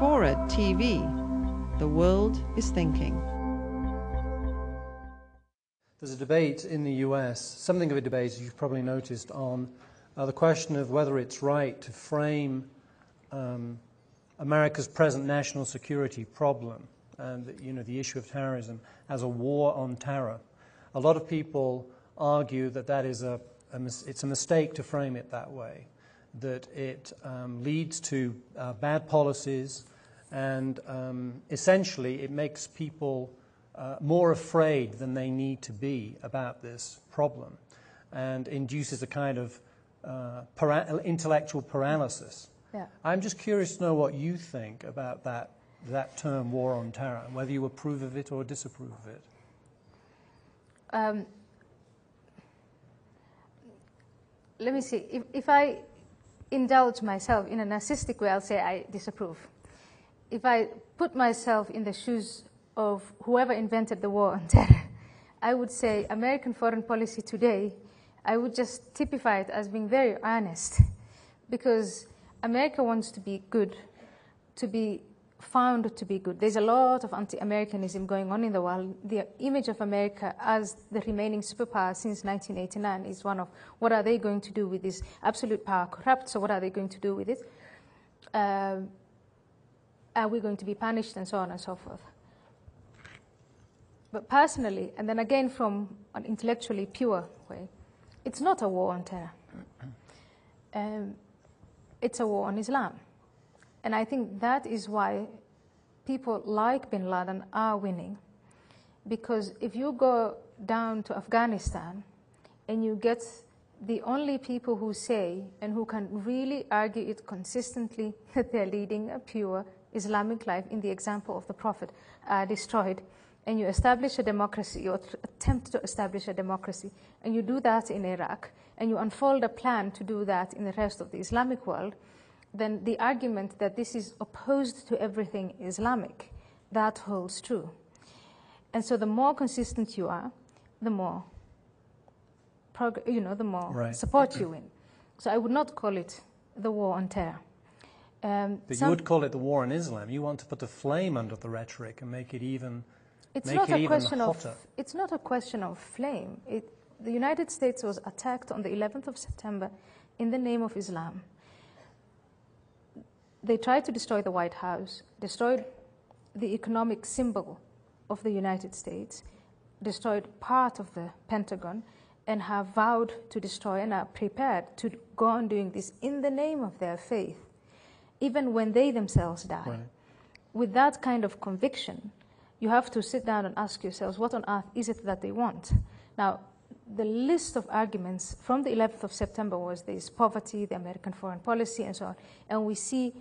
Fora TV. The world is thinking. There's a debate in the US, something of a debate, as you've probably noticed, on the question of whether it's right to frame America's present national security problem and the issue of terrorism as a war on terror. A lot of people argue that it's a mistake to frame it that way, that it leads to bad policies, and essentially it makes people more afraid than they need to be about this problem, and induces a kind of intellectual paralysis. Yeah. I'm just curious to know what you think about that term, war on terror, and whether you approve of it or disapprove of it. Let me see. If I indulge myself in a narcissistic way, I'll say I disapprove. If I put myself in the shoes of whoever invented the war on terror, I would say American foreign policy today, I would just typify it as being very honest, because America wants to be good, to be found to be good. There's a lot of anti-Americanism going on in the world. The image of America as the remaining superpower since 1989 is one of, what are they going to do with this absolute power corrupt, so what are they going to do with it? Are we going to be punished, and so on and so forth? But personally, and then again from an intellectually pure way, it's not a war on terror. It's a war on Islam. And I think that is why people like bin Laden are winning. Because if you go down to Afghanistan and you get the only people who say and who can really argue it consistently that they're leading a pure Islamic life in the example of the Prophet are destroyed, and you establish a democracy, or attempt to establish a democracy, and you do that in Iraq, and you unfold a plan to do that in the rest of the Islamic world, then the argument that this is opposed to everything Islamic, that holds true. And so the more consistent you are, the more, Right. support you win. So I would not call it the war on terror. But you would call it the war on Islam. You want to put a flame under the rhetoric and make it even hotter. It's not a question of flame. The United States was attacked on the 11th of September in the name of Islam. They tried to destroy the White House, destroyed the economic symbol of the United States, destroyed part of the Pentagon, and have vowed to destroy and are prepared to go on doing this in the name of their faith, even when they themselves die. Right. With that kind of conviction, you have to sit down and ask yourselves, what on earth is it that they want? Now, the list of arguments from the 11th of September was this poverty, the American foreign policy, and so on. And we see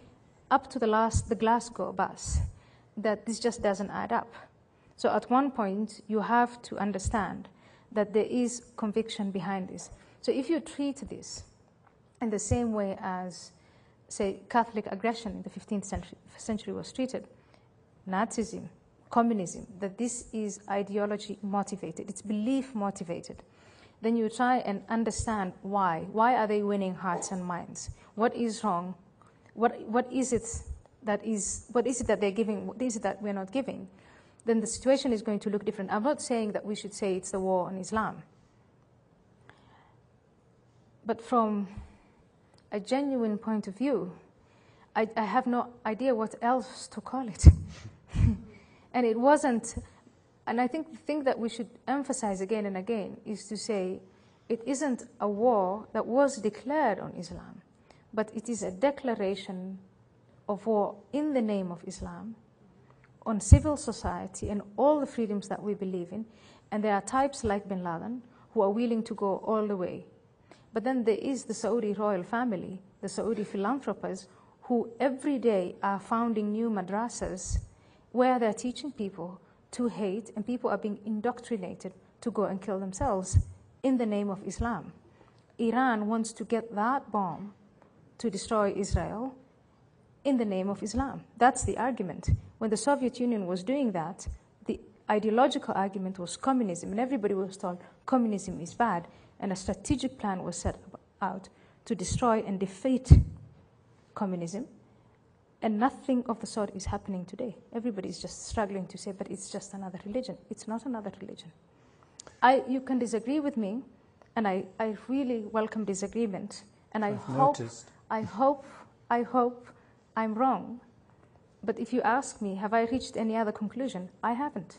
up to the Glasgow bus that this just doesn't add up. So at one point, you have to understand that there is conviction behind this. So if you treat this in the same way as, say, Catholic aggression in the 15th century was treated, Nazism, communism, that this is ideology motivated, it's belief motivated, then you try and understand why. Why are they winning hearts and minds? What is wrong? What is it that they're giving? What is it that we're not giving? Then the situation is going to look different. I'm not saying that we should say it's the war on Islam. But from a genuine point of view, I have no idea what else to call it. And it wasn't, and I think the thing that we should emphasize again and again is to say it isn't a war that was declared on Islam, but it is a declaration of war in the name of Islam on civil society and all the freedoms that we believe in. And there are types like bin Laden who are willing to go all the way. But then there is the Saudi royal family, the Saudi philanthropists, who every day are founding new madrasas where they're teaching people to hate, and people are being indoctrinated to go and kill themselves in the name of Islam. Iran wants to get that bomb to destroy Israel in the name of Islam. That's the argument. When the Soviet Union was doing that, the ideological argument was communism, and everybody was told communism is bad, and a strategic plan was set out to destroy and defeat communism And nothing of the sort is happening today. Everybody is just struggling to say, but it's just another religion. It's not another religion. You can disagree with me, and I really welcome disagreement. And I hope I'm wrong. But if you ask me, have I reached any other conclusion? I haven't.